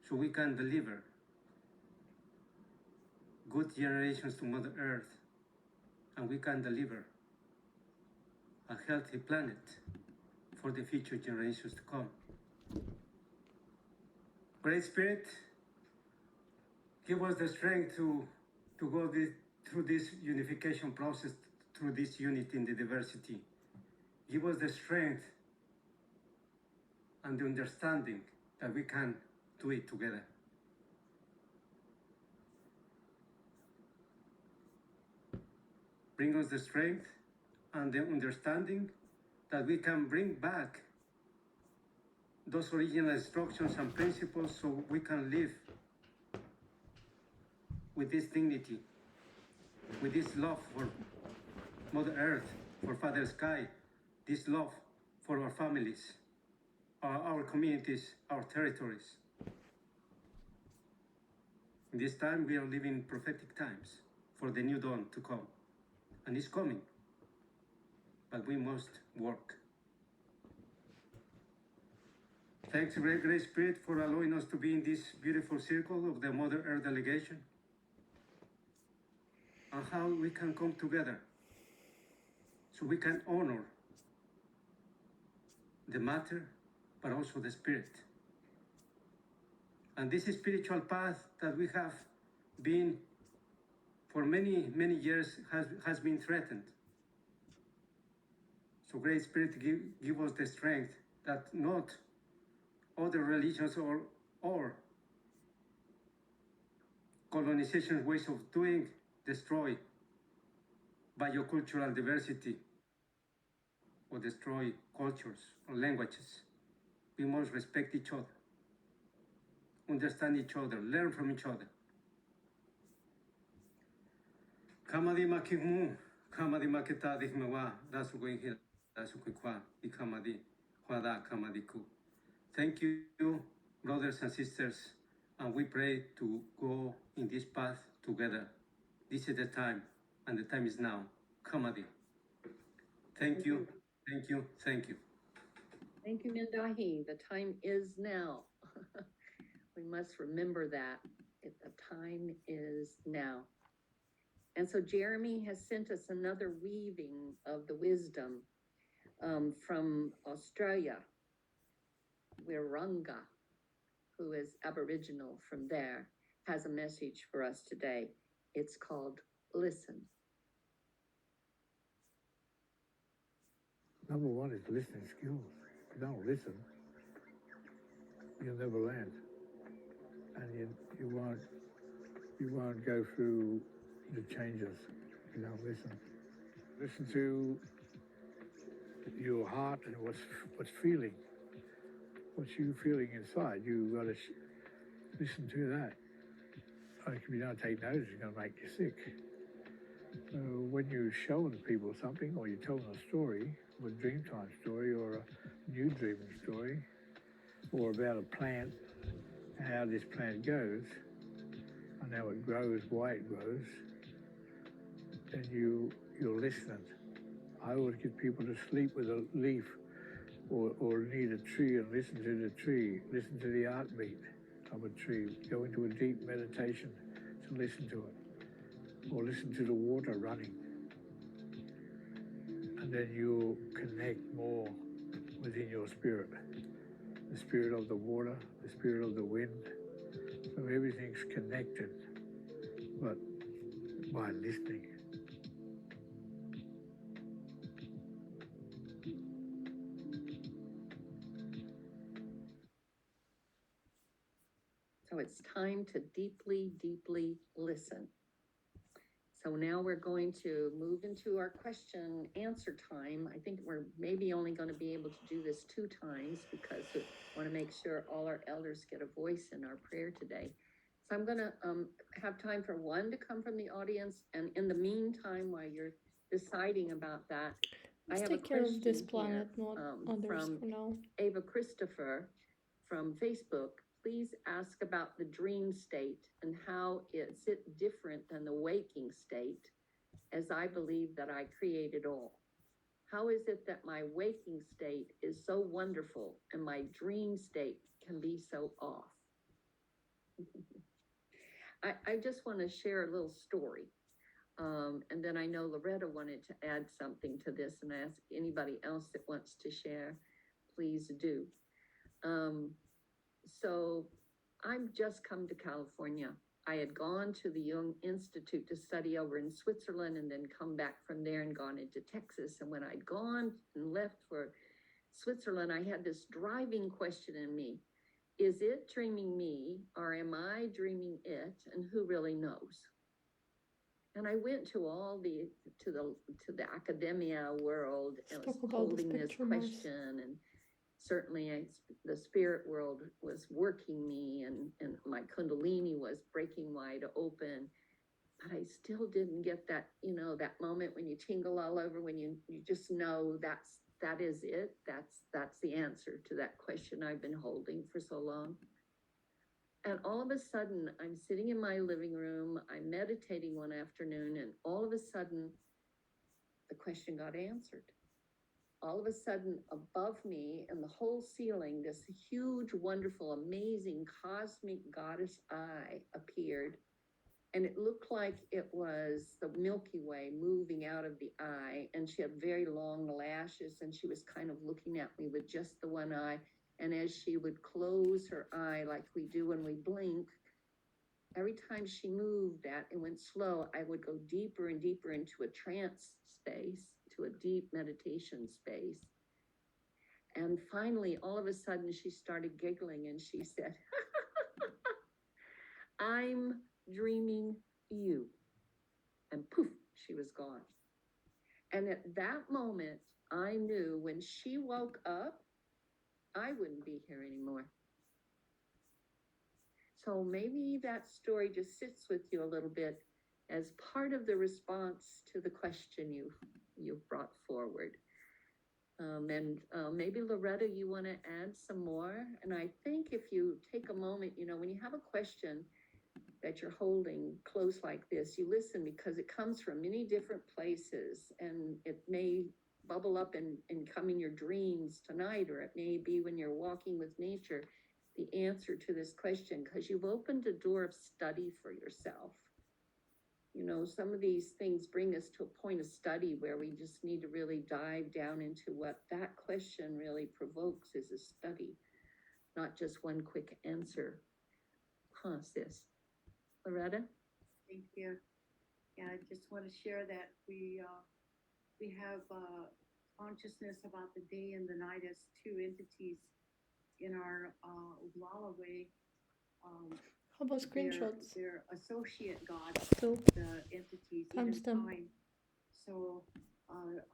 So we can deliver good generations to Mother Earth, and we can deliver a healthy planet for the future generations to come. Great Spirit, give us the strength to go through this unification process, through this unity in the diversity. Give us the strength and the understanding that we can do it together. Bring us the strength and the understanding that we can bring back those original instructions and principles so we can live with this dignity, with this love for Mother Earth, for Father Sky, this love for our families, our communities, our territories. In this time, we are living prophetic times. for the new dawn to come. And it's coming. But we must work. Thanks, Great Spirit, for allowing us to be in this beautiful circle of the Mother Earth delegation, and how we can come together so we can honor the matter, but also the spirit. And this spiritual path that we have been for many, many years has been threatened. So Great Spirit, give us the strength that not other religions or colonization ways of doing destroy biocultural diversity or destroy cultures or languages. We must respect each other, understand each other, learn from each other. Kamadi makimu, kamadi maketa dihmewa, dasu goinhil, dasu kuikwa, ikamadi, huada kamadi ku. Thank you, brothers and sisters, and we pray to go in this path together. This is the time, and the time is now. Kamadi. Thank you, thank you, thank you.
Thank you, Mindahi. The time is now. We must remember that. The time is now. And so Jeremy has sent us another weaving of the wisdom from Australia, Wirrunga, who is Aboriginal from there, has a message for us today. It's called Listen.
Number one is listening skills. If you don't listen, you'll never land. And you won't go through the changes if you don't listen. Listen to your heart and what's feeling. What's you feeling inside? You got to listen to that. Like if you don't take notice, it's going to make you sick. So when you're showing people something, or you're telling a story, a Dreamtime story, or a new dreaming story, or about a plant, how this plant goes, and how it grows, why it grows, then you're listening. I always get people to sleep with a leaf or near a tree and listen to the tree, listen to the heartbeat of a tree, go into a deep meditation to listen to it, or listen to the water running. And then you'll connect more within your spirit. The spirit of the water, the spirit of the wind. So everything's connected, but by listening.
So it's time to deeply, deeply listen. So now we're going to move into our question answer time. I think we're maybe only going to be able to do this 2 times because we want to make sure all our elders get a voice in our prayer today. So I'm going to have time for 1 to come from the audience. And in the meantime, while you're deciding about that,
Let's
I have
take
a
care
question
of this planet,
here,
not others
from
for now.
Ava Christopher from Facebook. Please ask about the dream state and how is it different than the waking state, as I believe that I created all. How is it that my waking state is so wonderful and my dream state can be so off? I just want to share a little story. And then I know Loretta wanted to add something to this, and ask anybody else that wants to share, please do. So I've just come to California. I had gone to the Jung Institute to study over in Switzerland and then come back from there and gone into Texas. And when I'd gone and left for Switzerland, I had this driving question in me. Is it dreaming me or am I dreaming it? And who really knows? And I went to the academia world and was holding this question, and certainly the spirit world was working me, and my kundalini was breaking wide open, but I still didn't get that, that moment when you tingle all over, when you just know that is it. That's the answer to that question I've been holding for so long. And all of a sudden, I'm sitting in my living room, I'm meditating one afternoon, and all of a sudden, the question got answered. All of a sudden, above me in the whole ceiling, this huge, wonderful, amazing cosmic goddess eye appeared. And it looked like it was the Milky Way moving out of the eye. And she had very long lashes, and she was kind of looking at me with just the one eye. And as she would close her eye, like we do when we blink, every time she moved that, it went slow, I would go deeper and deeper into a trance space, to a deep meditation space. And finally, all of a sudden, she started giggling and she said, I'm dreaming you. And poof, she was gone. And at that moment, I knew when she woke up, I wouldn't be here anymore. So maybe that story just sits with you a little bit as part of the response to the question you brought forward. Maybe Loretta, you want to add some more? And I think if you take a moment, when you have a question that you're holding close like this, you listen, because it comes from many different places, and it may bubble up and come in your dreams tonight, or it may be when you're walking with nature, the answer to this question, because you've opened a door of study for yourself. Some of these things bring us to a point of study where we just need to really dive down into what that question really provokes is a study, not just one quick answer. Sis. Loretta?
Thank you. Yeah, I just want to share that we have consciousness about the day and the night as two entities in our Oglala way.
How about screenshots?
They're associate gods,
Still.
the entities,
Times
even
them.
time. So,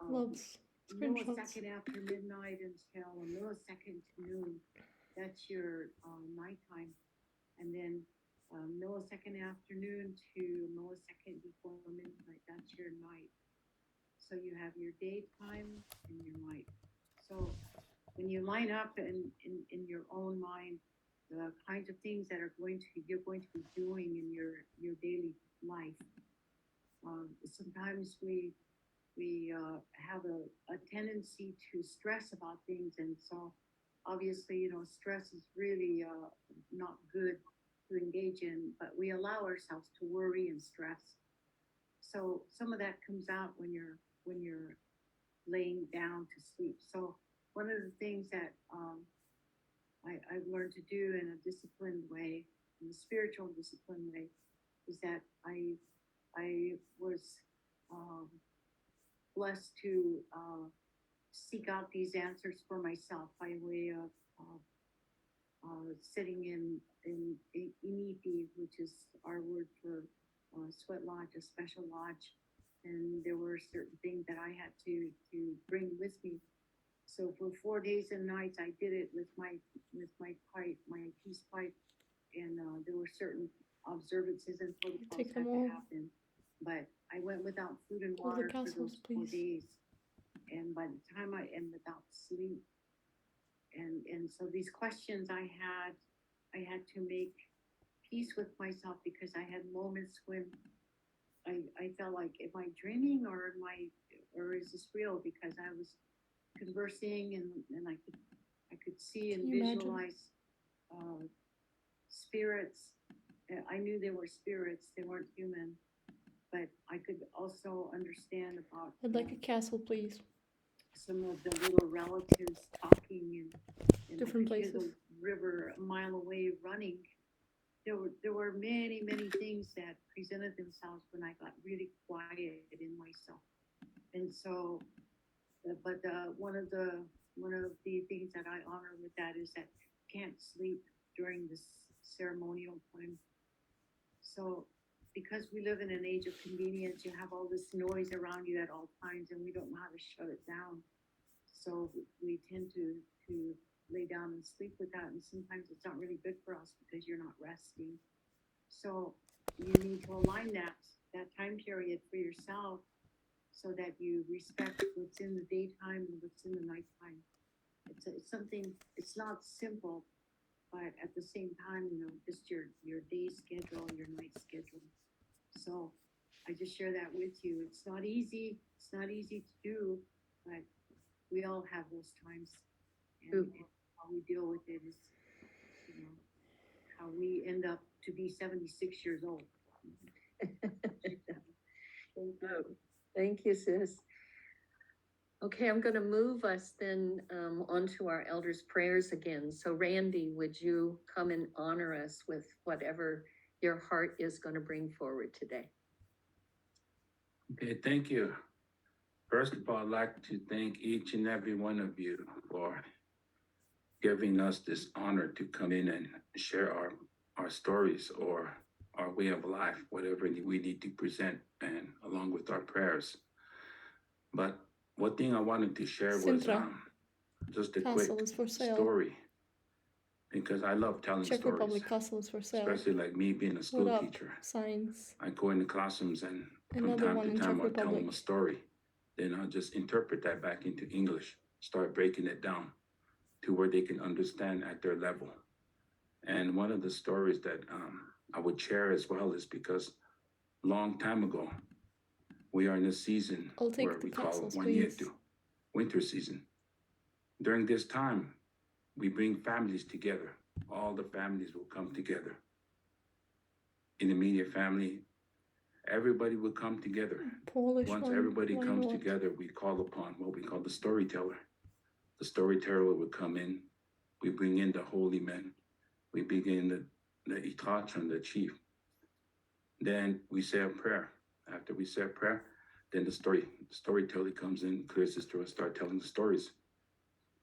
Loves screenshots.
millisecond after midnight until a millisecond to noon, that's your nighttime. And then millisecond afternoon to millisecond before midnight, that's your night. So you have your daytime and your night. So when you line up in your own mind, the kinds of things that you're going to be doing in your daily life. Sometimes we have a tendency to stress about things, and so obviously, stress is really not good to engage in, but we allow ourselves to worry and stress. So some of that comes out when you're laying down to sleep. So one of the things that I've learned to do in a disciplined way, in a spiritual disciplined way, is that I was blessed to seek out these answers for myself by way of sitting in Inipi, which is our word for sweat lodge, a special lodge. And there were certain things that I had to bring with me. So for 4 days and nights, I did it with my pipe, my peace pipe, and there were certain observances and protocols
Take
that
them
had
all.
to happen. But I went without food and
All the
water for
castles,
those 4
please.
days, and by the time and without sleep, and so these questions I had to make peace with myself, because I had moments when I felt like, am I dreaming or is this real? Because I was conversing and I could see and
Can you imagine?
visualize spirits. I knew they were spirits; they weren't human. But I could also understand about
I'd like a castle, please.
some of the little relatives talking, and
Different
I could hear
places.
the river a mile away running. There were many things that presented themselves when I got really quiet in myself. And so, but one of the things that I honor with that is that you can't sleep during this ceremonial time. So because we live in an age of convenience, you have all this noise around you at all times, and we don't know how to shut it down. So we tend to lay down and sleep with that, and sometimes it's not really good for us because you're not resting. So you need to align that time period for yourself so that you respect what's in the daytime and what's in the nighttime. It's something, it's not simple, but at the same time, you know, just your day schedule, your night schedule. So I just share that with you. It's not easy. It's not easy to do, but we all have those times.
True.
And how we deal with it is, you know, how we end up to be 76 years old.
Thank you, sis. Okay, I'm gonna move us then onto our elders' prayers again. So Randy, would you come and honor us with whatever your heart is gonna bring forward today?
Okay, thank you. First of all, I'd like to thank each and every one of you for giving us this honor to come in and share our stories or our way of life, whatever we need to present, and along with our prayers. But one thing I wanted to share was
Sintra.
just a
Castle
quick
is for sale.
story, because I love telling
Czech
stories,
Republic Castle is for sale.
especially like me being a
What
school
up?
teacher.
Signs.
I go into classrooms and from
Another
time
one
to
in
time
Czech
I'll tell them a
Republic.
story. Then I'll just interpret that back into English, start breaking it down to where they can understand at their level. And one of the stories that I would share as well is because long time ago, we are in a season
I'll take
where
the
we call
castles,
Juanieto,
please.
winter season. During this time, we bring families together. All the families will come together. In the immediate family, everybody will come together.
Polish
Once
one.
everybody
Why
comes
not?
together, we call upon what we call the storyteller. The storyteller would come in. We bring in the holy men. We begin the Itachan, the chief. Then we say a prayer. After we say a prayer, then the storyteller comes in, clears his throat, and start telling the stories.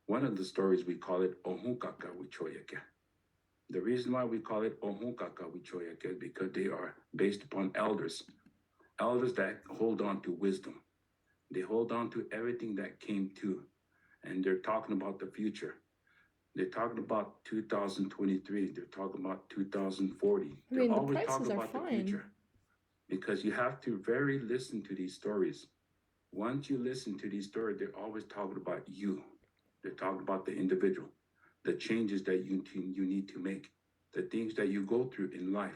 One of the stories, we call it Ohunkaka Wichoyake. The reason why we call it Ohunkaka Wichoyake is because they are based upon elders that hold on to wisdom. They hold on to everything that came to, and they're talking about the future. They're talking about 2023. They're talking about 2040.
I mean,
They're
the
always
prices
talking
are
about the
fine.
future, because you have to very listen to these stories. Once you listen to these stories, they're always talking about you. They're talking about the individual, the changes that you need to make, the things that you go through in life.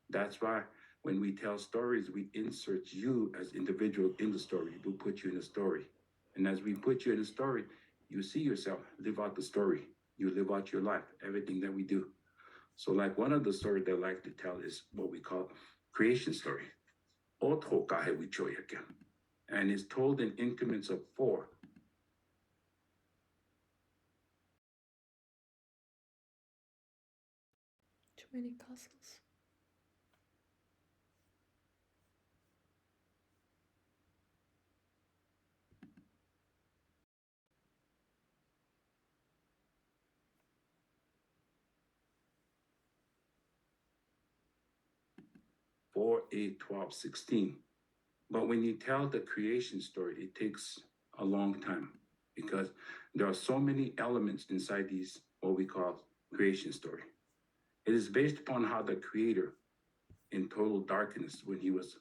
That's why when we tell stories, we insert you as individual in the story. We put you in the story. And as we put you in the story, you see yourself live out the story. You live out your life, everything that we do. So like one of the stories that I like to tell is what we call creation story. And it's told in increments of 4.
Too many castles.
Four, 8, 12, 16. But when you tell the creation story, it takes a long time because there are so many elements inside these, what we call creation story. It is based upon how the creator in total darkness, when he was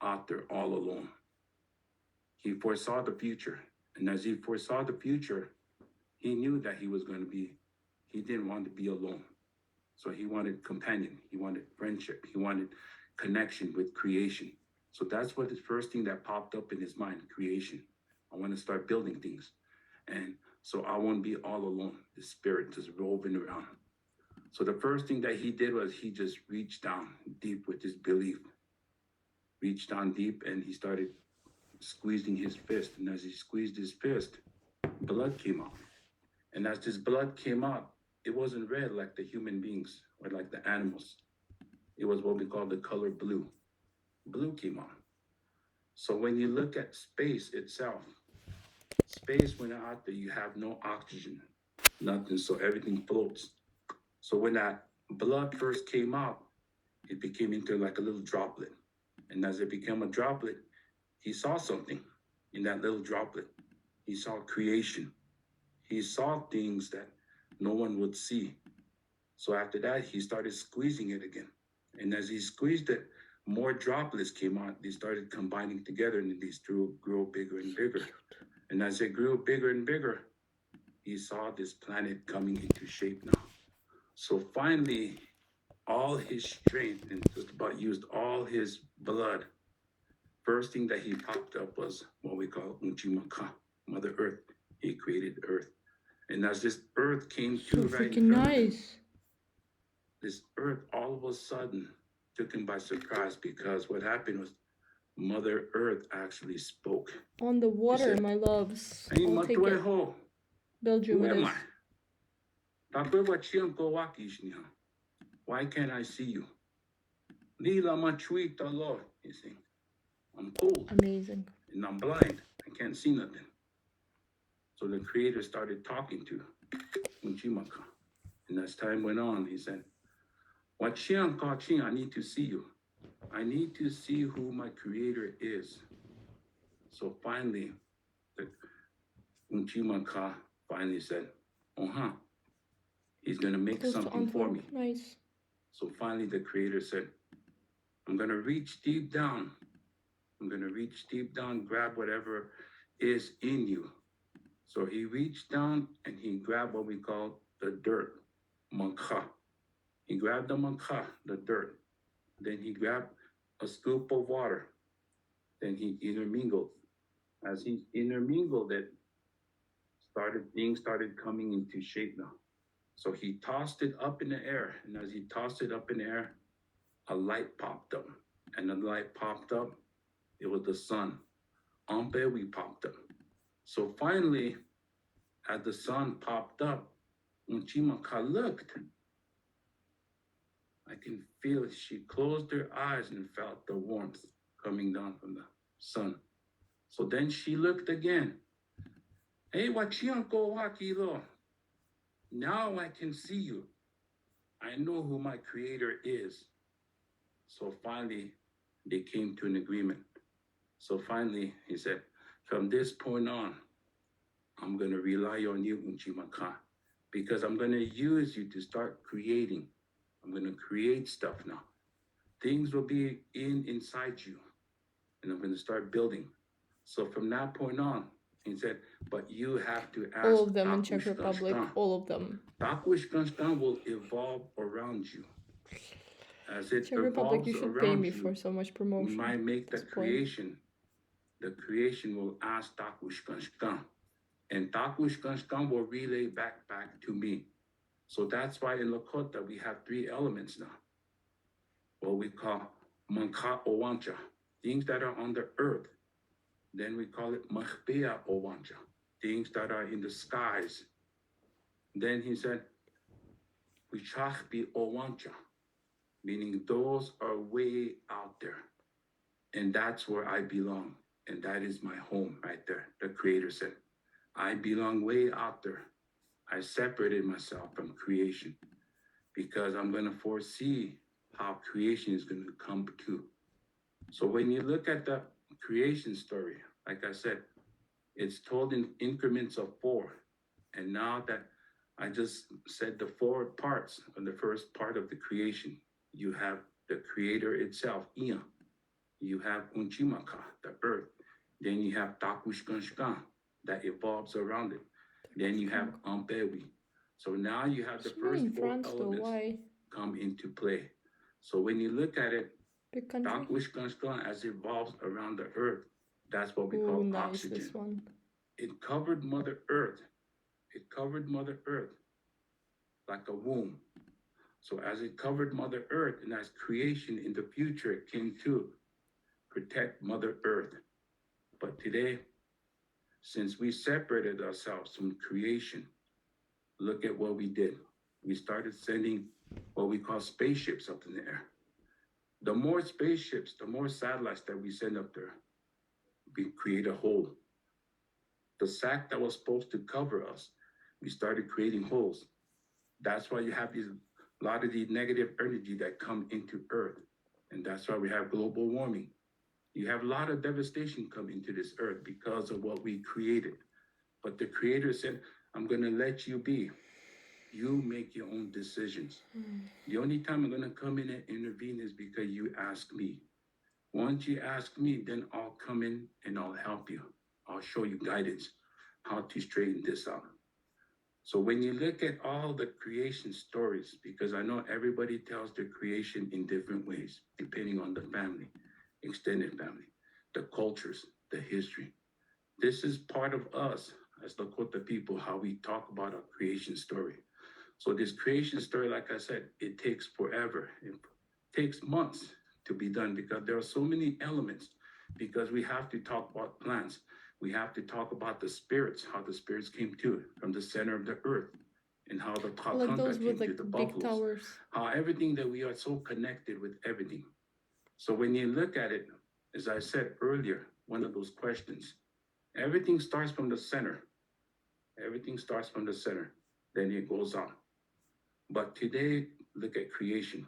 out there all alone, he foresaw the future. And as he foresaw the future, he knew that he didn't want to be alone. So he wanted companion, he wanted friendship, he wanted connection with creation. So that's what the first thing that popped up in his mind, creation. I want to start building things. And so I won't be all alone, the spirit just roving around. So the first thing that he did was he just reached down deep with his belief, reached down deep, and he started squeezing his fist. And as he squeezed his fist, blood came out. And as this blood came out, it wasn't red like the human beings or like the animals. It was what we call the color blue. Blue came out. So when you look at space itself, space when out there, you have no oxygen, nothing, so everything floats. So when that blood first came out, it became into like a little droplet. And as it became a droplet, he saw something in that little droplet. He saw creation. He saw things that no one would see. So after that, he started squeezing it again. And as he squeezed it, more droplets came out. They started combining together and these grew bigger and bigger. And as it grew bigger and bigger, he saw this planet coming into shape now. So finally, all his strength and just about used all his blood. First thing that he popped up was what we call Unchimaka, Mother Earth. He created Earth. And as this Earth came
So
to right
freaking
in front of him,
nice.
this Earth all of a sudden took him by surprise because what happened was Mother Earth actually spoke.
On the water,
said,
my loves.
Hey,
I'll take it.
Matuejo,
Belgium
who
it
am
is.
I? Tapewa chianko wakishnia. Why can't I see you? Lila machuita Lord, you see. I'm cold
Amazing.
and I'm blind. I can't see nothing. So the creator started talking to Unchimaka. And as time went on, he said, Wachian Kachin, I need to see you. I need to see who my creator is. So finally, the Unchimaka finally said, he's gonna make
Close to
something for
Antwerp.
me.
Nice.
So finally the creator said, I'm gonna reach deep down. I'm gonna reach deep down, grab whatever is in you. So he reached down and he grabbed what we call the dirt, manka. He grabbed the manka, the dirt. Then he grabbed a scoop of water. Then he intermingled. As he intermingled it, things started coming into shape now. So he tossed it up in the air. And as he tossed it up in the air, a light popped up. And the light popped up, it was the sun. We popped up. So finally, as the sun popped up, Unchimaka looked. I can feel it. She closed her eyes and felt the warmth coming down from the sun. So then she looked again. Hey, Wachianko Wakilo. Now I can see you. I know who my creator is. So finally, they came to an agreement. So finally, he said, from this point on, I'm going to rely on you, Unchimaka, because I'm going to use you to start creating. I'm going to create stuff now. Things will be inside you, and I'm going to start building. So from that point on, he said, but you have to ask.
All of them in Czech Republic. All of them.
Takushkanskan will evolve around you. As it
Czech Republic, you should pay me
you,
for so much
you
promotion.
might make the
That's point.
creation. The creation will ask Takushkanskan. And Takushkanskan will relay back to me. So that's why in Lakota we have 3 elements now. What we call Manka Owancha, things that are on the earth. Then we call it Mahbea Owancha, things that are in the skies. Then he said, Wichachbi Owancha, meaning those are way out there. And that's where I belong. And that is my home right there. The creator said, I belong way out there. I separated myself from creation because I'm going to foresee how creation is going to come to. So when you look at the creation story, like I said, it's told in increments of 4. And now that I just said the 4 parts of the first part of the creation, you have the creator itself, Ia. You have Unchimaka, the earth. Then you have Takushkanshkan that evolves around it. Then you have Ampewi. So now you have the
It's not
first
in
4
France though,
elements
why?
come into play. So when you look at it,
Big country.
Takushkanshkan as it evolves around the earth, that's what we
Ooh,
call
nice,
oxygen.
this one.
It covered Mother Earth. It covered Mother Earth like a womb. So as it covered Mother Earth and as creation in the future it came to protect Mother Earth. But today, since we separated ourselves from creation, look at what we did. We started sending what we call spaceships up in the air. The more spaceships, the more satellites that we send up there, we create a hole. The sack that was supposed to cover us, we started creating holes. That's why you have a lot of the negative energy that come into Earth. And that's why we have global warming. You have a lot of devastation come into this earth because of what we created. But the creator said, I'm going to let you be. You make your own decisions. The only time I'm going to come in and intervene is because you ask me. Once you ask me, then I'll come in and I'll help you. I'll show you guidance, how to straighten this out. So when you look at all the creation stories, because I know everybody tells their creation in different ways, depending on the family, extended family, the cultures, the history. This is part of us as Lakota people, how we talk about our creation story. So this creation story, like I said, it takes forever. It takes months to be done because there are so many elements, because we have to talk about plants. We have to talk about the spirits, how the spirits came to it from the center of the earth, and how the
Like
Takanka
those
came
with
to
like
the
big
buffaloes,
towers.
how everything that we are so connected with everything. So when you look at it, as I said earlier, one of those questions, everything starts from the center. Everything starts from the center, then it goes on. But today, look at creation.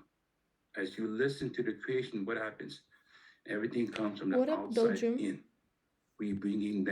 As you listen to the creation, what happens? Everything comes from the
What up,
outside
Dojim?
in. We bring in